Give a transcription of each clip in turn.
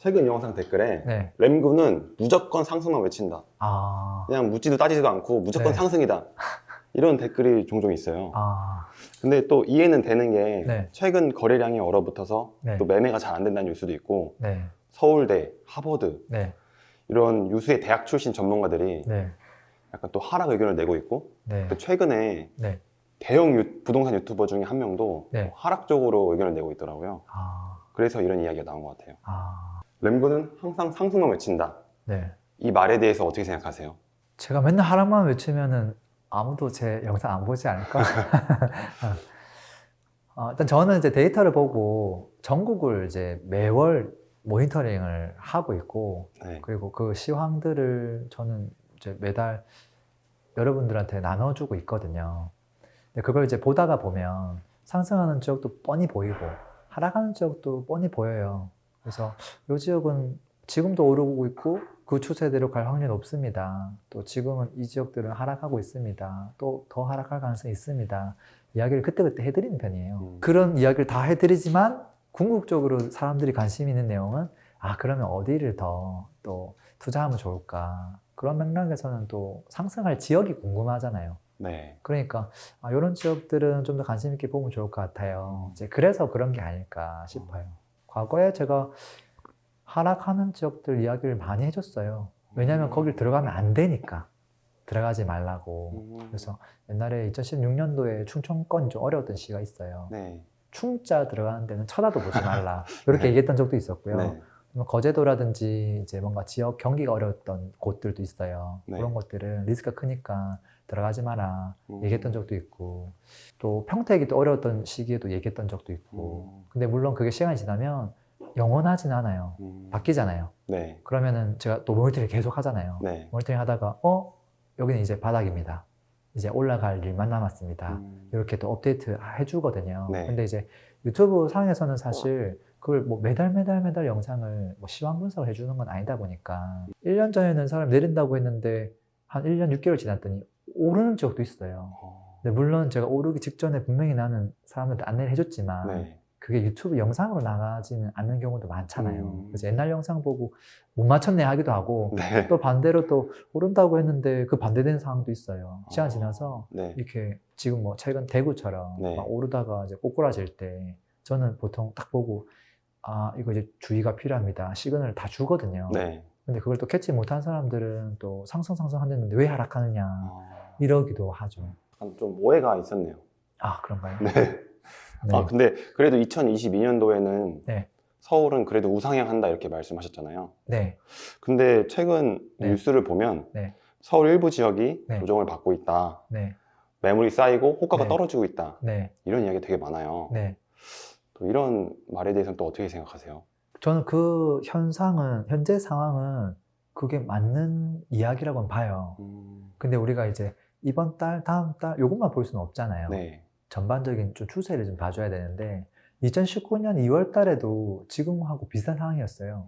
최근 영상 댓글에 네. 램구는 무조건 상승만 외친다. 아, 그냥 묻지도 따지지도 않고 무조건 네. 상승이다. 이런 댓글이 종종 있어요. 아, 근데 또 이해는 되는 게 네. 최근 거래량이 얼어붙어서 네. 또 매매가 잘 안 된다는 뉴스도 있고 네. 서울대, 하버드 네. 이런 유수의 대학 출신 전문가들이 네. 약간 또 하락 의견을 내고 있고 네. 또 최근에 네. 대형 부동산 유튜버 중에 한 명도 네. 하락적으로 의견을 내고 있더라고요. 아, 그래서 이런 이야기가 나온 것 같아요. 아, 램구는 항상 상승만 외친다. 네. 이 말에 대해서 어떻게 생각하세요? 제가 맨날 하락만 외치면은 아무도 제 영상 안 보지 않을까? 일단 저는 이제 데이터를 보고 전국을 이제 매월 모니터링을 하고 있고, 네. 그리고 그 시황들을 저는 이제 매달 여러분들한테 나눠주고 있거든요. 근데 그걸 이제 보다가 보면 상승하는 지역도 뻔히 보이고 하락하는 지역도 뻔히 보여요. 그래서 이 지역은 지금도 오르고 있고 그 추세대로 갈 확률이 높습니다. 또 지금은 이 지역들은 하락하고 있습니다. 또 더 하락할 가능성이 있습니다. 이야기를 그때그때 해드리는 편이에요. 그런 이야기를 다 해드리지만 궁극적으로 사람들이 관심 있는 내용은 그러면 어디를 더 또 투자하면 좋을까? 그런 맥락에서는 또 상승할 지역이 궁금하잖아요. 네. 그러니까 이런 지역들은 좀 더 관심 있게 보면 좋을 것 같아요. 이제 그래서 그런 게 아닐까 싶어요. 과거에 제가 하락하는 지역들 이야기를 많이 해줬어요. 왜냐하면 거길 들어가면 안 되니까 들어가지 말라고. 그래서 옛날에 2016년도에 충청권이 좀 어려웠던 시기가 있어요. 네. 충자 들어가는 데는 쳐다도 보지 말라. 이렇게 네. 얘기했던 적도 있었고요. 네. 거제도라든지 이제 뭔가 지역 경기가 어려웠던 곳들도 있어요. 네. 그런 것들은 리스크가 크니까 들어가지 마라 얘기했던 적도 있고, 또 평택이 또 어려웠던 시기에도 얘기했던 적도 있고. 근데 물론 그게 시간이 지나면 영원하진 않아요. 바뀌잖아요. 네. 그러면은 제가 또 모니터링 계속 하잖아요. 네. 모니터링 하다가 여기는 이제 바닥입니다. 이제 올라갈 일만 남았습니다. 이렇게 또 업데이트 해주거든요. 네. 근데 이제 유튜브 상에서는 사실 그걸 뭐 매달 영상을 뭐 시황 분석을 해주는 건 아니다 보니까 1년 전에는 사람이 내린다고 했는데 한 1년 6개월 지났더니 오르는 지역도 있어요. 근데 물론 제가 오르기 직전에 분명히 나는 사람들한테 안내를 해줬지만 네. 그게 유튜브 영상으로 나가지는 않는 경우도 많잖아요. 그래서 옛날 영상 보고 못 맞췄네 하기도 하고 네. 또 반대로 또 오른다고 했는데 그 반대되는 상황도 있어요. 시간 지나서 네. 이렇게 지금 뭐 최근 대구처럼 네. 막 오르다가 이제 꼬꾸라질 때 저는 보통 딱 보고 이거 이제 주의가 필요합니다. 시그널을 다 주거든요. 네. 근데 그걸 또 캐치 못한 사람들은 또 상승하는데 왜 하락하느냐 이러기도 하죠. 좀 오해가 있었네요. 그런가요? 네. 네. 근데 그래도 2022년도에는 네. 서울은 그래도 우상향한다 이렇게 말씀하셨잖아요. 네. 근데 최근 네. 뉴스를 보면 네. 서울 일부 지역이 네. 조정을 받고 있다. 네. 매물이 쌓이고 호가가 네. 떨어지고 있다. 네. 이런 이야기 되게 많아요. 네. 또 이런 말에 대해서는 또 어떻게 생각하세요? 저는 그 현상은, 현재 상황은 그게 맞는 이야기라고는 봐요. 근데 우리가 이제 이번 달, 다음 달, 요것만 볼 수는 없잖아요. 네. 전반적인 좀 추세를 좀 봐줘야 되는데, 2019년 2월 달에도 지금하고 비슷한 상황이었어요.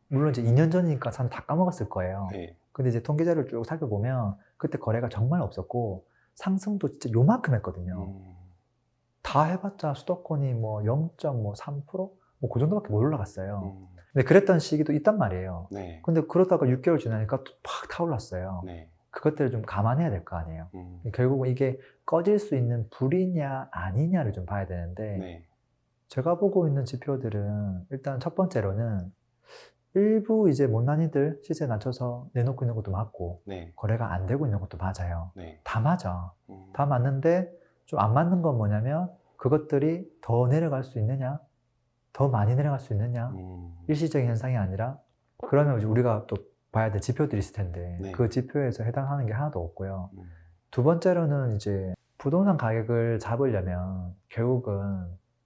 물론 이제 2년 전이니까 사람 다 까먹었을 거예요. 네. 근데 이제 통계자료를 쭉 살펴보면, 그때 거래가 정말 없었고, 상승도 진짜 요만큼 했거든요. 다 해봤자 수도권이 뭐 0.3%? 뭐 그 정도밖에 못 올라갔어요. 근데 그랬던 시기도 있단 말이에요. 네. 근데 그러다가 6개월 지나니까 또 팍 타올랐어요. 네. 그것들을 좀 감안해야 될 거 아니에요. 결국은 이게 꺼질 수 있는 불이냐 아니냐를 좀 봐야 되는데, 네. 제가 보고 있는 지표들은 일단 첫 번째로는 일부 이제 못난이들 시세 낮춰서 내놓고 있는 것도 맞고, 네. 거래가 안 되고 있는 것도 맞아요. 네. 다 맞아. 다 맞는데 좀 안 맞는 건 뭐냐면 그것들이 더 내려갈 수 있느냐, 더 많이 내려갈 수 있느냐, 일시적인 현상이 아니라, 그러면 이제 우리가 또 봐야 될 지표들이 있을 텐데 네. 그 지표에서 해당하는 게 하나도 없고요. 두 번째로는 이제 부동산 가격을 잡으려면 결국은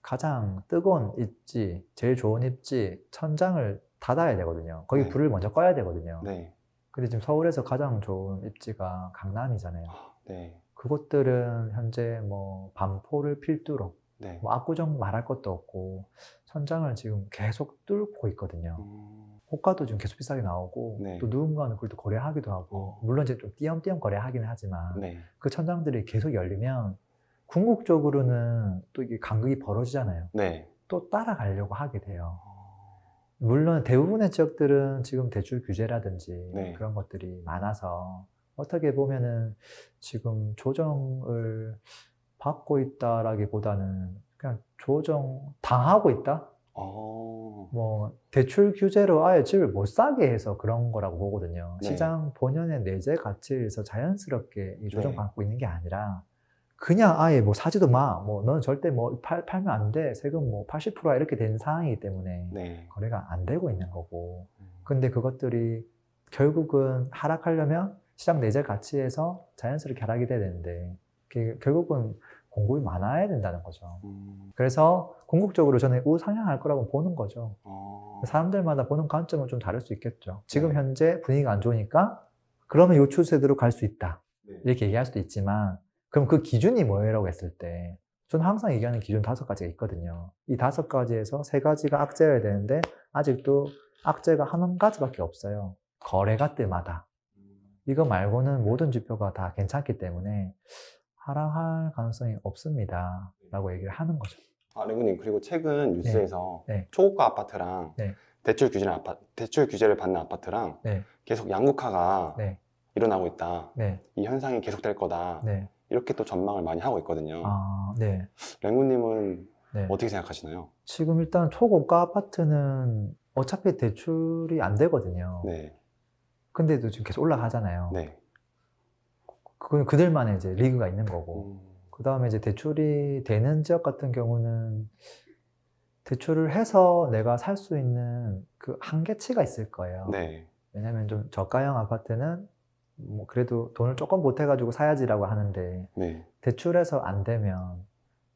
가장 뜨거운 입지, 제일 좋은 입지, 천장을 닫아야 되거든요. 거기 네. 불을 먼저 꺼야 되거든요. 네. 근데 지금 서울에서 가장 좋은 입지가 강남이잖아요. 네. 그곳들은 현재 뭐 반포를 필두로 네. 뭐 압구정 말할 것도 없고 천장을 지금 계속 뚫고 있거든요. 호가도 지금 계속 비싸게 나오고, 네. 또 누군가는 그걸 또 거래하기도 하고, 물론 이제 좀 띄엄띄엄 거래하긴 하지만 네. 그 천장들이 계속 열리면 궁극적으로는 또 이게 간극이 벌어지잖아요. 네. 또 따라가려고 하게 돼요. 물론 대부분의 지역들은 지금 대출 규제라든지 네. 그런 것들이 많아서 어떻게 보면은 지금 조정을 받고 있다라기보다는 그냥 조정 당하고 있다? 뭐 대출 규제로 아예 집을 못 사게 해서 그런 거라고 보거든요. 네. 시장 본연의 내재 가치에서 자연스럽게 이 조정받고 네. 있는 게 아니라 그냥 아예 뭐 사지도 마. 뭐 너는 절대 뭐 팔면 안 돼. 세금 뭐 80%야 이렇게 된 상황이기 때문에 네. 거래가 안 되고 있는 거고. 근데 그것들이 결국은 하락하려면 시장 내재 가치에서 자연스럽게 하락이 돼야 되는데 결국은 공급이 많아야 된다는 거죠. 그래서 궁극적으로 저는 우상향할 거라고 보는 거죠. 사람들마다 보는 관점은 좀 다를 수 있겠죠. 지금 네. 현재 분위기가 안 좋으니까 그러면 요 추세대로 갈 수 있다. 네. 이렇게 얘기할 수도 있지만 그럼 그 기준이 뭐예요라고 했을 때 저는 항상 얘기하는 기준 5가지가 있거든요. 이 5가지에서 3가지가 악재여야 되는데 아직도 악재가 한 가지밖에 없어요. 거래가 때마다. 이거 말고는 모든 지표가 다 괜찮기 때문에 하락할 가능성이 없습니다. 라고 얘기를 하는 거죠. 랭구님, 그리고 최근 뉴스에서 네. 초고가 아파트랑 네. 대출 규제를 받는 아파트랑 네. 계속 양극화가 네. 일어나고 있다. 네. 이 현상이 계속될 거다. 네. 이렇게 또 전망을 많이 하고 있거든요. 네. 랭구님은 네. 어떻게 생각하시나요? 지금 일단 초고가 아파트는 어차피 대출이 안 되거든요. 네. 근데도 지금 계속 올라가잖아요. 네. 그건 그들만의 이제 리그가 있는 거고. 그 다음에 이제 대출이 되는 지역 같은 경우는 대출을 해서 내가 살 수 있는 그 한계치가 있을 거예요. 네. 왜냐면 좀 저가형 아파트는 뭐 그래도 돈을 조금 보태가지고 사야지라고 하는데 네. 대출해서 안 되면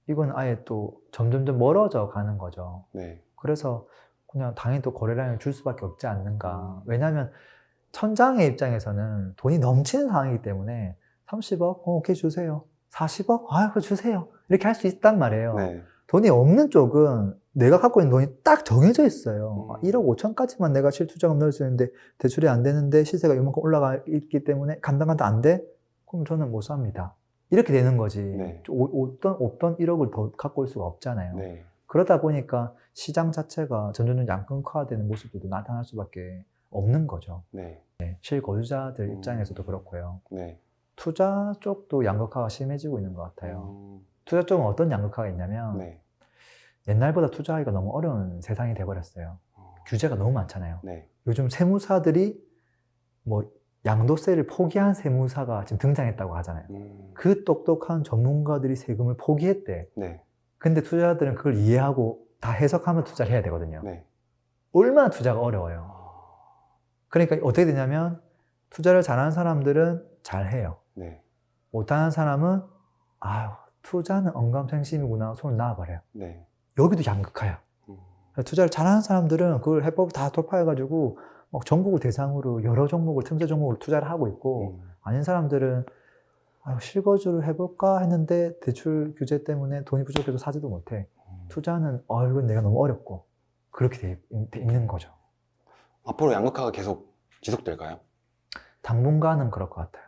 이건 아예 또 점점점 멀어져 가는 거죠. 네. 그래서 그냥 당연히 또 거래량을 줄 수밖에 없지 않는가. 왜냐하면 천장의 입장에서는 돈이 넘치는 상황이기 때문에 30억? 오케이 주세요. 40억? 그거 주세요. 이렇게 할 수 있단 말이에요. 네. 돈이 없는 쪽은 내가 갖고 있는 돈이 딱 정해져 있어요. 1억 5천까지만 내가 실투자금 넣을 수 있는데 대출이 안 되는데 시세가 이만큼 올라가 있기 때문에 감당도 안 돼? 그럼 저는 못 삽니다. 이렇게 되는 거지. 네. 없던 1억을 더 갖고 올 수가 없잖아요. 네. 그러다 보니까 시장 자체가 점점 양극화되는 모습들도 나타날 수밖에 없는 거죠. 네. 실거주자들 입장에서도 그렇고요. 네. 투자 쪽도 양극화가 심해지고 있는 것 같아요. 투자 쪽은 어떤 양극화가 있냐면 네. 옛날보다 투자하기가 너무 어려운 세상이 돼버렸어요. 규제가 너무 많잖아요. 네. 요즘 세무사들이 뭐 양도세를 포기한 세무사가 지금 등장했다고 하잖아요. 그 똑똑한 전문가들이 세금을 포기했대. 네. 근데 투자자들은 그걸 이해하고 다 해석하면 투자를 해야 되거든요. 네. 얼마나 투자가 어려워요. 그러니까 어떻게 되냐면 투자를 잘하는 사람들은 잘해요. 네. 못하는 사람은 투자는 언감생심이구나 손을 놔버려요. 네. 여기도 양극화야. 투자를 잘하는 사람들은 그걸 해법 다 돌파해가지고 막 전국을 대상으로 여러 종목을 틈새 종목을 투자를 하고 있고 아닌 사람들은 실거주를 해볼까 했는데 대출 규제 때문에 돈이 부족해서 사지도 못해. 투자는 이건 내가 너무 어렵고 그렇게 돼 있는 거죠. 앞으로 양극화가 계속 지속될까요? 당분간은 그럴 것 같아요.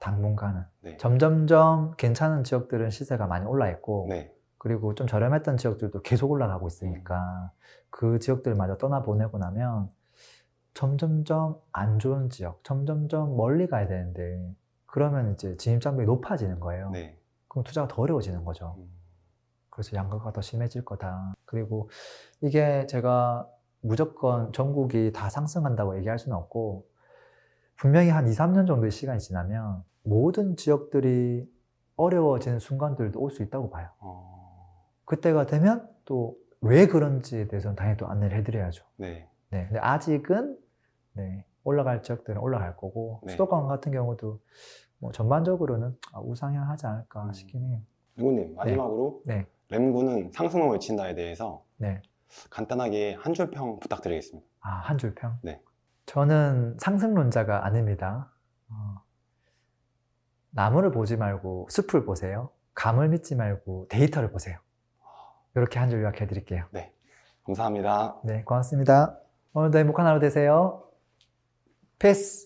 당분간은. 네. 점점점 괜찮은 지역들은 시세가 많이 올라 있고 네. 그리고 좀 저렴했던 지역들도 계속 올라가고 있으니까 그 지역들마저 떠나보내고 나면 점점점 안 좋은 지역, 점점점 멀리 가야 되는데 그러면 이제 진입장벽이 높아지는 거예요. 네. 그럼 투자가 더 어려워지는 거죠. 그래서 양극화가 더 심해질 거다. 그리고 이게 제가 무조건 전국이 다 상승한다고 얘기할 수는 없고 분명히 한 2, 3년 정도의 시간이 지나면 모든 지역들이 어려워지는 순간들도 올 수 있다고 봐요. 그때가 되면 또 왜 그런지에 대해서는 당연히 또 안내를 해드려야죠. 네. 네, 근데 아직은 올라갈 지역들은 올라갈 거고 네. 수도권 같은 경우도 뭐 전반적으로는 우상향하지 않을까 싶긴 해요. 랭구님, 마지막으로 네. 램구는 상승을 외친다에 대해서 네. 간단하게 한 줄 평 부탁드리겠습니다. 한 줄 평? 네. 저는 상승론자가 아닙니다. 나무를 보지 말고 숲을 보세요. 감을 믿지 말고 데이터를 보세요. 이렇게 한 줄 요약해 드릴게요. 네. 감사합니다. 네, 고맙습니다. 오늘도 행복한 하루 되세요. 패스!